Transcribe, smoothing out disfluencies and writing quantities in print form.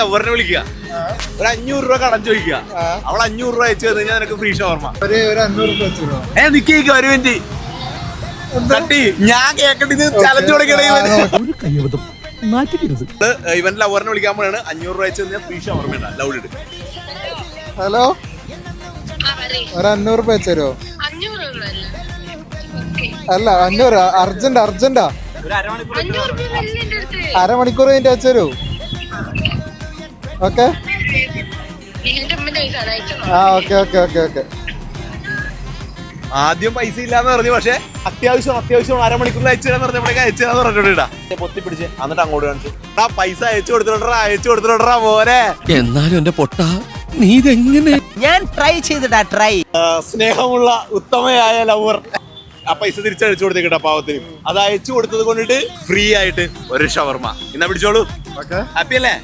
ലവറിനെ വിളിക്കുക, ഒരു 500 രൂപ കടം ചോദിക്കുക, അവൾ 500 രൂപ അയച്ചു കഴിഞ്ഞാൽ നിനക്ക് ഫ്രീ ഷവർമ. നിൽക്കുക ഒരു മിനിറ്റ് തട്ടി, ഞാൻ കേക്കട്ടെ ചലഞ്ച് കൊടുക്കണേ. ഇവൻ ലവറിനെ വിളിക്കാൻ പോയാണ്, 500 രൂപ അയച്ചു കഴിഞ്ഞാൽ ഫ്രീ ഷവർമ ഉണ്ടാ ലൗഡ് ഇട്ട്. ഹലോ, ഒരു 500 രൂപ അയച്ചു തരുമോ? അല്ല 500 അർജന്റാ. അരമണിക്കൂർ കഴിഞ്ഞിട്ട് അയച്ചു തരൂ. Okay okay. ആദ്യം പൈസ ഇല്ലാന്ന് പറഞ്ഞു, പക്ഷെ അത്യാവശ്യം അരമണിക്കൂറിൽ അയച്ചു തരാന്ന് പറഞ്ഞപ്പോഴേക്ക് അയച്ചു തരാന്ന് പറഞ്ഞിട്ടാ പൊത്തി പിടിച്ച്. എന്നിട്ട് അങ്ങോട്ട് കാണിച്ചു, ആ പൈസ അയച്ചു കൊടുത്തിട്ടാ പോരെ. എന്നാലും എന്റെ പൊട്ട നീ ഇതെങ്ങനെ? ഞാൻ ട്രൈ ചെയ്തിട്ടാ സ്നേഹമുള്ള ഉത്തമയായ ലവർ ആ പൈസ തിരിച്ചടിച്ചു കൊടുത്തേക്കിട്ടാ പാവത്തിന്. അത് അയച്ചു കൊടുത്തത് കൊണ്ടിട്ട് ഫ്രീ ആയിട്ട് ഒരു ഷവർമ. എന്നാ പിടിച്ചോളൂ. ഹാപ്പി അല്ലേ?